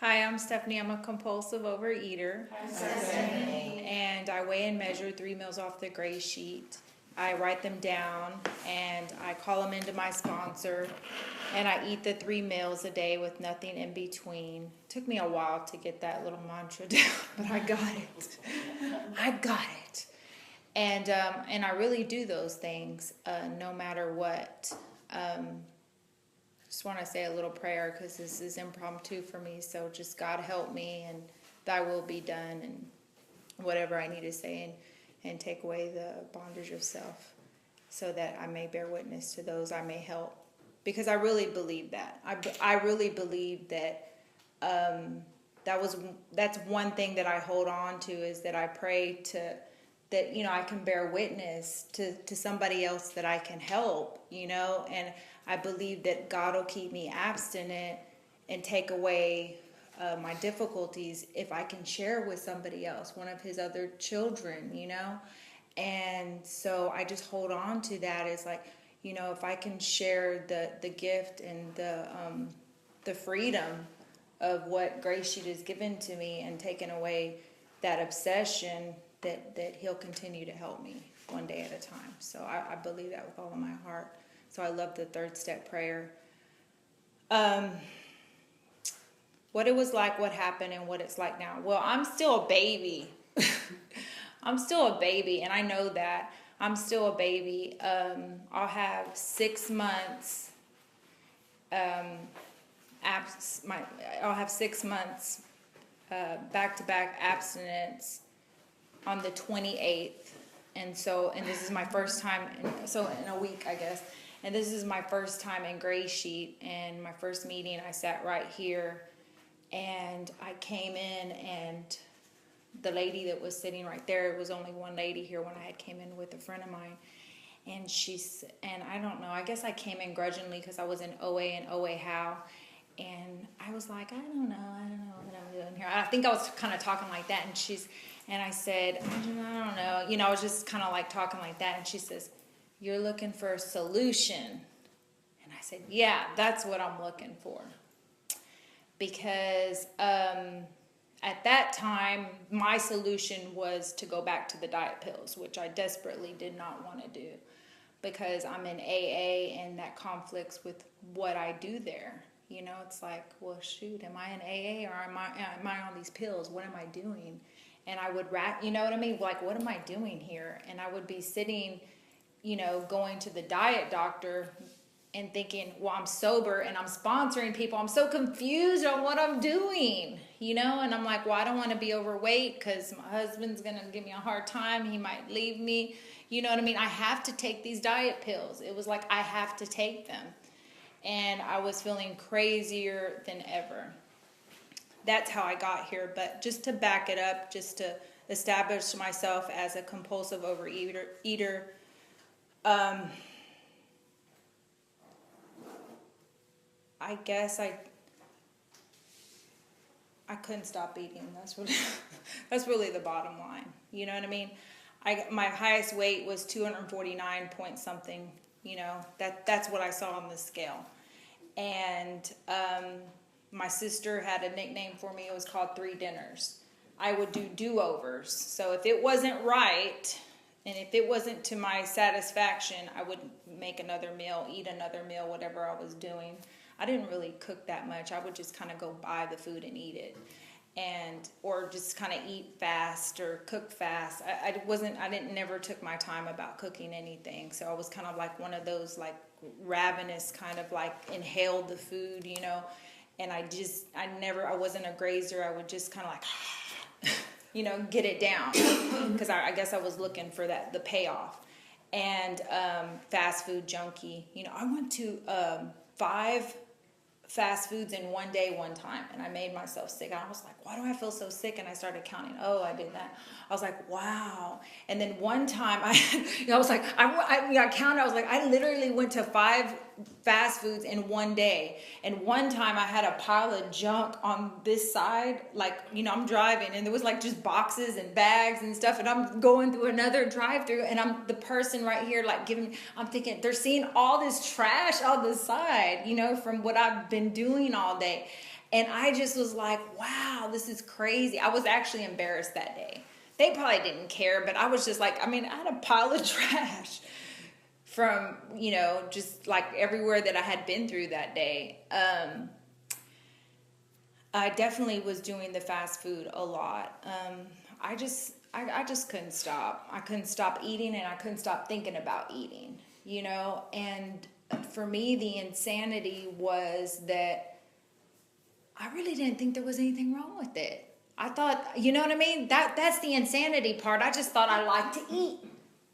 Hi, I'm Stephanie. I'm a compulsive overeater. Hi, Stephanie. And I weigh and measure 3 meals off the gray sheet. I write them down and I call them into my sponsor. And I eat the 3 meals a day with nothing in between. It took me a while to get that little mantra down, but I got it. I got it. And I really do those things no matter what. Just want to say a little prayer because this is impromptu for me. So just God help me, and thy will be done, and whatever I need to say, and take away the bondage of self so that I may bear witness to those I may help. Because I really believe that. I really believe that that's one thing that I hold on to, is that I pray that I can bear witness to somebody else that I can help, and I believe that God will keep me abstinent and take away my difficulties if I can share with somebody else, one of his other children, and so I just hold on to that. It's like, if I can share the gift and the freedom of what GreySheet has given to me and taken away that obsession, that he'll continue to help me one day at a time. So I believe that with all of my heart. So I love the third step prayer. What it was like, what happened, and what it's like now. Well, I'm still a baby. I'm still a baby, and I know that. I'm still a baby. I'll have 6 months. I'll have 6 months back-to-back abstinence on the 28th, and this is my first time. In a week, I guess. And this is my first time in GreySheet, and my first meeting, I sat right here, and I came in, and the lady that was sitting right there, it was only one lady here when I had came in with a friend of mine, and and I don't know, I guess I came in grudgingly because I was in OA and OA how, and I was like, I don't know what I'm doing here. I think I was kind of talking like that, and I said, I don't know, I was just kind of like talking like that, and she says, you're looking for a solution. And I said, yeah, that's what I'm looking for. Because at that time, my solution was to go back to the diet pills, which I desperately did not want to do, because I'm in AA and that conflicts with what I do there. It's like, well, shoot, am I in AA or am I on these pills? What am I doing? And I would you know what I mean? Like, what am I doing here? And I would be sitting, going to the diet doctor and thinking, well, I'm sober and I'm sponsoring people. I'm so confused on what I'm doing, and I'm like, well, I don't want to be overweight because my husband's going to give me a hard time. He might leave me. You know what I mean? I have to take these diet pills. It was like I have to take them. And I was feeling crazier than ever. That's how I got here. But just to back it up, just to establish myself as a compulsive overeater, I guess I couldn't stop eating. That's really the bottom line. You know what I mean? My highest weight was 249 point something. That's what I saw on the scale. And my sister had a nickname for me. It was called 3 dinners. I would do do-overs. So if it wasn't right, and if it wasn't to my satisfaction, I would make another meal, eat another meal, whatever I was doing. I didn't really cook that much. I would just kind of go buy the food and eat it, or just kind of eat fast or cook fast. I never took my time about cooking anything. So I was kind of like one of those like ravenous kind of like inhaled the food, and I wasn't a grazer. I would just kind of like, get it down, because I guess I was looking for the payoff. And fast food junkie. I went to 5 fast foods in one day one time, and I made myself sick. I was like, why do I feel so sick? And I started counting. Oh, I did that. I was like, wow. And then one time I was like, I counted. I was like, I literally went to 5 fast foods in one day. And one time I had a pile of junk on this side, like, I'm driving, and there was like just boxes and bags and stuff, and I'm going through another drive-through, and I'm the person right here like I'm thinking they're seeing all this trash on the side, from what I've been doing all day. And I just was like, wow, this is crazy. I was actually embarrassed that day. They probably didn't care, but I was just like, I mean, I had a pile of trash from, you know, just like everywhere that I had been through that day. I definitely was doing the fast food a lot. I just couldn't stop. I couldn't stop eating, and I couldn't stop thinking about eating, you know? And for me, the insanity was that I really didn't think there was anything wrong with it. I thought, you know what I mean? That's the insanity part. I just thought I liked to eat,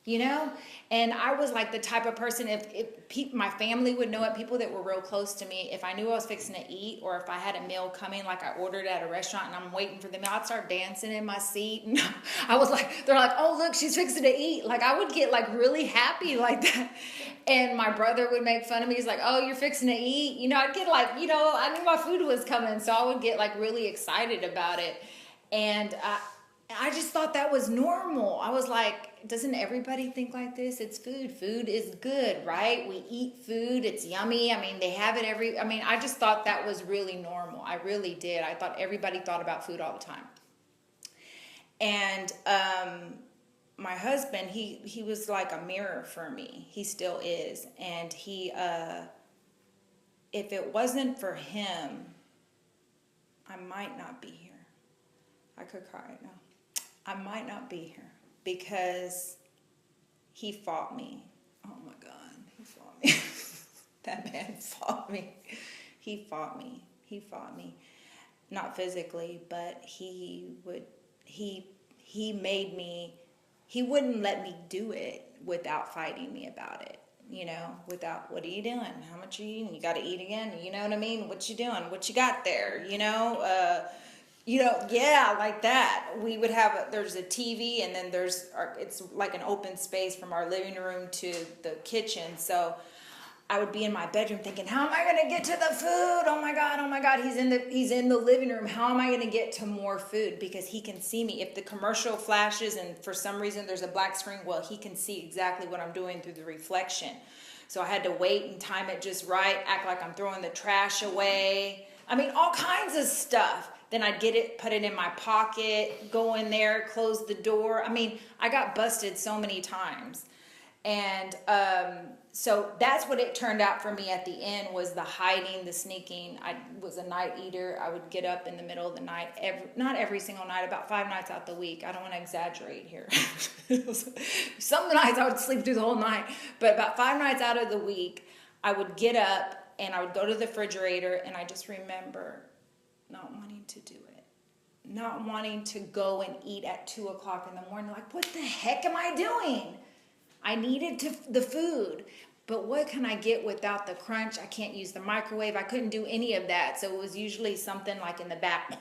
you know? And I was like the type of person, if my family would know it, people that were real close to me, if I knew I was fixing to eat, or if I had a meal coming, like I ordered at a restaurant and I'm waiting for the meal, I'd start dancing in my seat. And I was like, they're like, oh, look, she's fixing to eat. Like I would get like really happy like that. And my brother would make fun of me. He's like, oh, you're fixing to eat. You know, I'd get like, you know, I knew my food was coming. So I would get like really excited about it. And I just thought that was normal. I was like, doesn't everybody think like this? It's food. Food is good, right? We eat food. It's yummy. I mean, they have it I just thought that was really normal. I really did. I thought everybody thought about food all the time. And my husband, he was like a mirror for me. He still is. And he, if it wasn't for him, I might not be here. I could cry right now. I might not be here because he fought me. Oh my God, he fought me. That man fought me. He fought me. He fought me. Not physically, but he made me, he wouldn't let me do it without fighting me about it. You know, without, what are you doing? How much are you eating? You got to eat again. You know what I mean? What you doing? What you got there? You know, yeah, like that. We would have, there's a TV, and then it's like an open space from our living room to the kitchen. So I would be in my bedroom thinking, how am I going to get to the food? Oh my God, he's in the living room. How am I going to get to more food? Because he can see me. If the commercial flashes and for some reason there's a black screen, well, he can see exactly what I'm doing through the reflection. So I had to wait and time it just right, act like I'm throwing the trash away. I mean, all kinds of stuff. Then I'd get it, put it in my pocket, go in there, close the door. I mean, I got busted so many times. And so that's what it turned out for me at the end, was the hiding, the sneaking. I was a night eater. I would get up in the middle of the night, not every single night, about 5 nights out the week. I don't want to exaggerate here. Some nights I would sleep through the whole night, but about 5 nights out of the week, I would get up and I would go to the refrigerator, and I just remember not wanting to do it. Not wanting to go and eat at 2 o'clock in the morning. Like, what the heck am I doing? I needed the food, but what can I get without the crunch? I can't use the microwave. I couldn't do any of that. So it was usually something like in the back,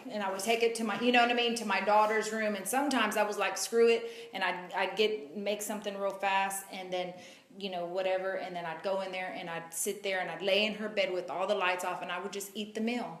and I would take it to my, you know what I mean, to my daughter's room. And sometimes I was like, screw it, and I'd make something real fast, and then, you know, whatever, and then I'd go in there and I'd sit there and I'd lay in her bed with all the lights off, and I would just eat the meal.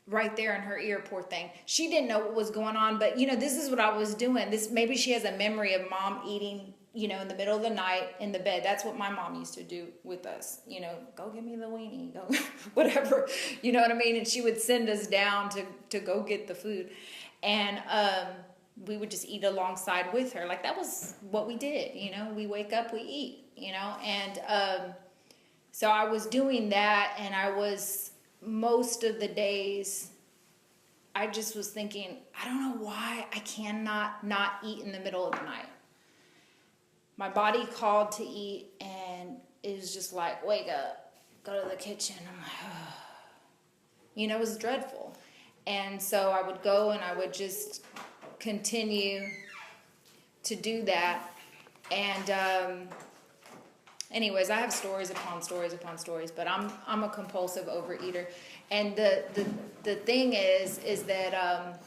Right there in her ear, poor thing. She didn't know what was going on, but you know, this is what I was doing. Maybe she has a memory of mom eating, you know, in the middle of the night in the bed. That's what my mom used to do with us. You know, go give me the weenie, go whatever. You know what I mean? And she would send us down to go get the food, and we would just eat alongside with her. Like that was what we did. You know, we wake up, we eat. You know, and so I was doing that, and I was. Most of the days, I just was thinking, I don't know why I cannot not eat in the middle of the night. My body called to eat, and it was just like, wake up, go to the kitchen. I'm like, oh. You know, it was dreadful. And so I would go and I would just continue to do that. And anyways, I have stories upon stories upon stories, but I'm a compulsive overeater, and the thing is that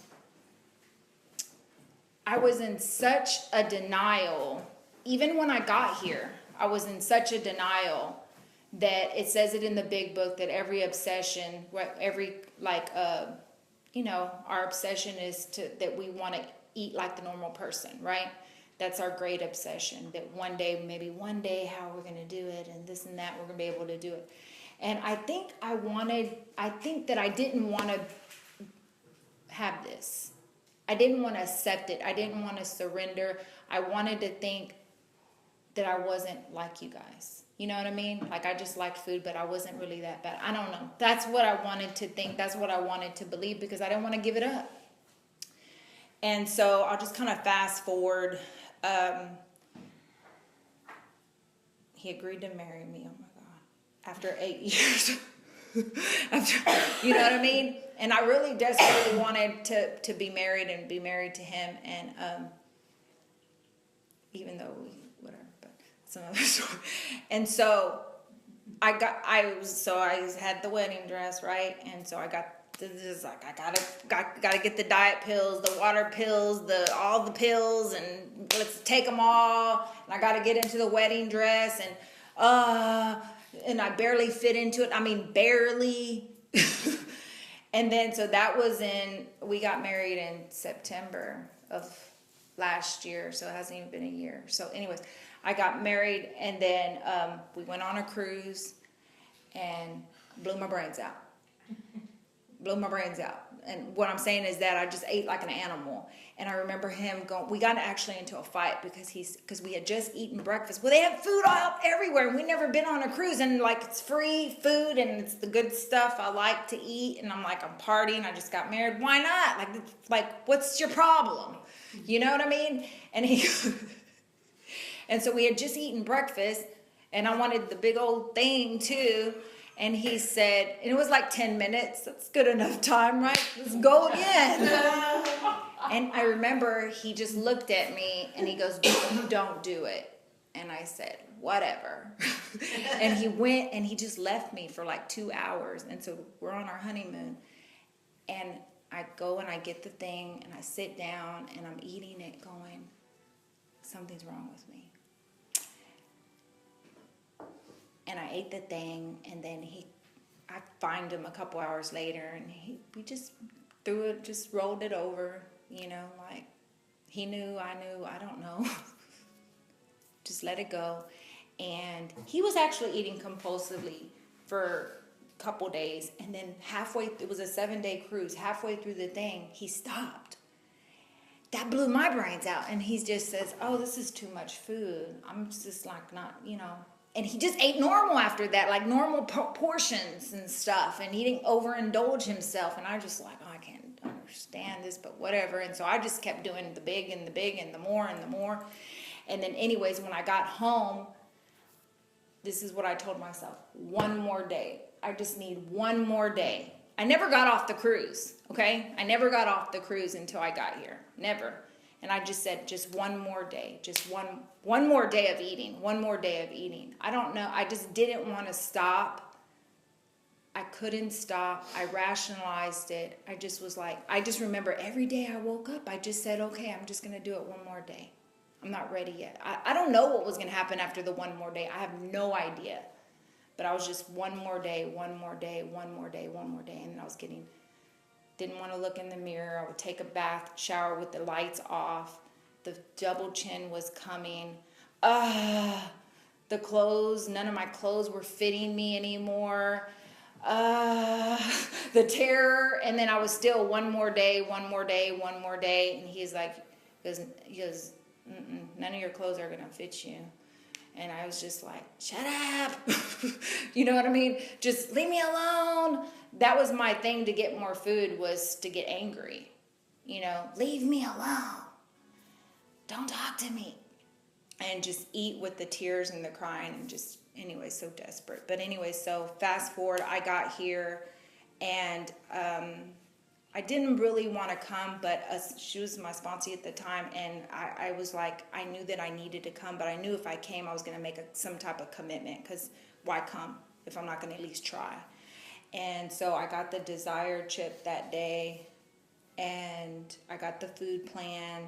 I was in such a denial. Even when I got here, I was in such a denial that it says it in the big book that every obsession, our obsession is that we want to eat like the normal person, right? That's our great obsession, that maybe one day how we're going to do it, and this and that, we're going to be able to do it. And I think that I didn't want to have this. I didn't want to accept it. I didn't want to surrender. I wanted to think that I wasn't like you guys. You know what I mean? Like, I just liked food, but I wasn't really that bad. I don't know. That's what I wanted to think. That's what I wanted to believe, because I didn't want to give it up. And so I'll just kind of fast forward. He agreed to marry me. Oh my God. After 8 years. You know what I mean? And I really desperately wanted to be married and be married to him. And even though whatever, but it's another story. And so I had the wedding dress, right? And so I got this, like, I gotta get the diet pills, the water pills, all the pills, and let's take them all. And I gotta get into the wedding dress, and I barely fit into it. I mean, barely. And then, so that was we got married in September of last year, so it hasn't even been a year. So anyways, I got married, and then we went on a cruise and blew my brains out. And what I'm saying is that I just ate like an animal. And I remember him going, we got actually into a fight because we had just eaten breakfast. Well, they have food all everywhere, and we never been on a cruise, and like, it's free food and it's the good stuff I like to eat. And I'm like, I'm partying, I just got married. Why not? Like what's your problem? You know what I mean? And and so we had just eaten breakfast, and I wanted the big old thing too. And he said, and it was like 10 minutes. That's good enough time, right? Let's go again. And I remember he just looked at me and he goes, don't do it. And I said, whatever. And he went and he just left me for like 2 hours. And so we're on our honeymoon. And I go and I get the thing and I sit down and I'm eating it going, something's wrong with me. And I ate the thing, and then I find him a couple hours later, and we just just rolled it over, you know, like he knew, I don't know. Just let it go. And he was actually eating compulsively for a couple days, and then it was a 7-day cruise, halfway through the thing, he stopped. That blew my brains out, and he just says, oh, this is too much food. I'm just like, not, you know. And he just ate normal after that, like normal portions and stuff. And he didn't overindulge himself. And I just like, oh, I can't understand this, but whatever. And so I just kept doing the big and the big and the more and the more. And then anyways, when I got home, this is what I told myself. One more day. I just need one more day. I never got off the cruise, okay? I never got off the cruise until I got here. Never. And I just said, just one more day, just one more day of eating, one more day of eating. I don't know. I just didn't want to stop. I couldn't stop. I rationalized it. I just was like, I just remember every day I woke up, I just said, okay, I'm just going to do it one more day. I'm not ready yet. I don't know what was going to happen after the one more day. I have no idea. But I was just one more day, one more day, one more day, one more day. And I was didn't want to look in the mirror. I would take a bath, shower with the lights off. The double chin was coming. The clothes, none of my clothes were fitting me anymore. The terror. And then I was still one more day, one more day, one more day. And he goes, none of your clothes are going to fit you. And I was just like, shut up. You know what I mean? Just leave me alone. That was my thing to get more food, was to get angry. You know, leave me alone. Don't talk to me. And just eat with the tears and the crying, and just, anyway, so desperate. But anyway, so fast forward, I got here, and I didn't really want to come, but she was my sponsor at the time, and I was like, I knew that I needed to come, but I knew if I came, I was going to make some type of commitment, because why come if I'm not going to at least try? And so I got the Desire chip that day, and I got the food plan,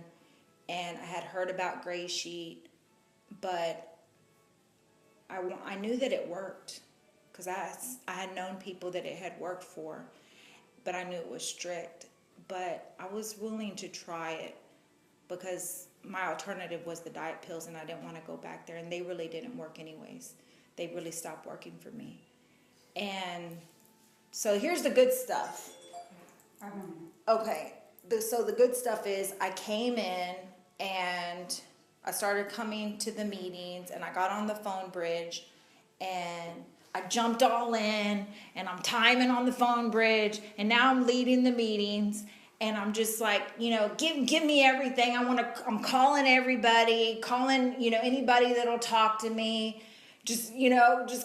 and I had heard about Grey Sheet, but I knew that it worked, because I had known people that it had worked for, but I knew it was strict. But I was willing to try it, because my alternative was the diet pills, and I didn't want to go back there, and they really didn't work anyways. They really stopped working for me. And so here's the good stuff. Okay, so the good stuff is I came in and I started coming to the meetings and I got on the phone bridge and I jumped all in and I'm timing on the phone bridge and now I'm leading the meetings and I'm just like, give me everything. I'm calling everybody, anybody that'll talk to me. Just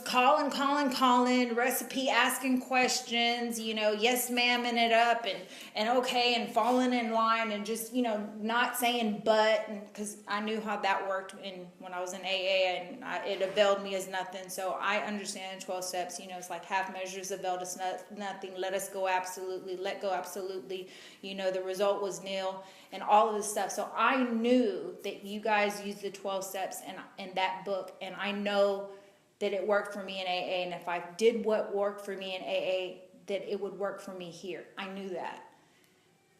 calling, recipe, asking questions, yes ma'aming it up and okay and falling in line and just, not saying but, because I knew how that worked when I was in AA and it availed me as nothing. So I understand 12 steps, it's like half measures availed us nothing, let us go absolutely, let go absolutely, the result was nil and all of this stuff. So I knew that you guys used the 12 steps in that book, and I know that it worked for me in AA, and if I did what worked for me in AA, that it would work for me here. I knew that.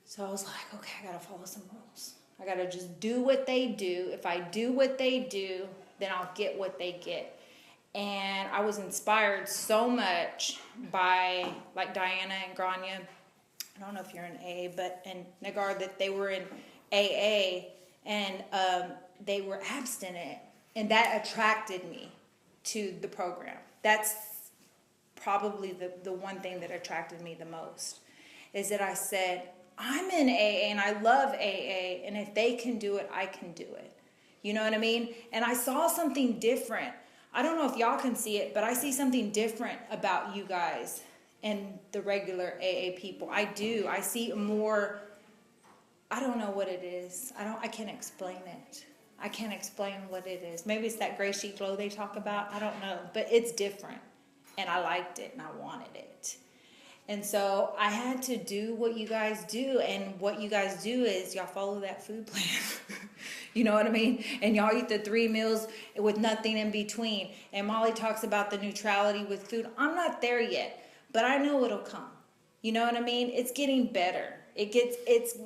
So I was like, okay, I gotta follow some rules. I gotta just do what they do. If I do what they do, then I'll get what they get. And I was inspired so much by like Diana and Grania. I don't know if you're in AA, and Nagar, that they were in AA and they were abstinent, and that attracted me to the program. That's probably the one thing that attracted me the most, is that I said, I'm in AA and I love AA, and if they can do it, I can do it. You know what I mean? And I saw something different. I don't know if y'all can see it, but I see something different about you guys and the regular AA people. I do. I see more, I don't know what it is. I can't explain it. I can't explain what it is. Maybe it's that gray sheet glow they talk about. I don't know. But it's different. And I liked it and I wanted it. And so I had to do what you guys do. And what you guys do is y'all follow that food plan. You know what I mean? And y'all eat the 3 meals with nothing in between. And Molly talks about the neutrality with food. I'm not there yet. But I know it'll come. You know what I mean? It's getting better.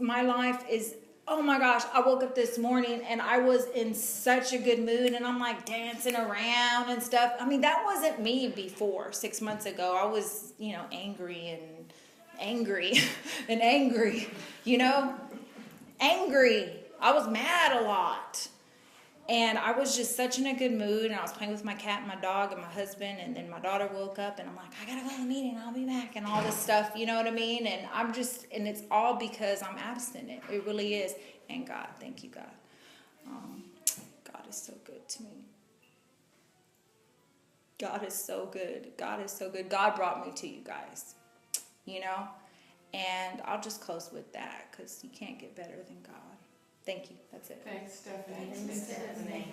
My life is... Oh my gosh, I woke up this morning and I was in such a good mood and I'm like dancing around and stuff. I mean, that wasn't me before 6 months ago. I was, angry and angry. Angry. I was mad a lot. And I was just such in a good mood, and I was playing with my cat and my dog and my husband, and then my daughter woke up and I'm like, I gotta go to the meeting, I'll be back, and all this stuff, you know what I mean? And and it's all because I'm abstinent. It really is. And God, thank you, God. God is so good to me. God is so good. God is so good. God brought me to you guys, and I'll just close with that because you can't get better than God. Thank you. That's it. Thanks, Stephanie. Thanks, Stephanie.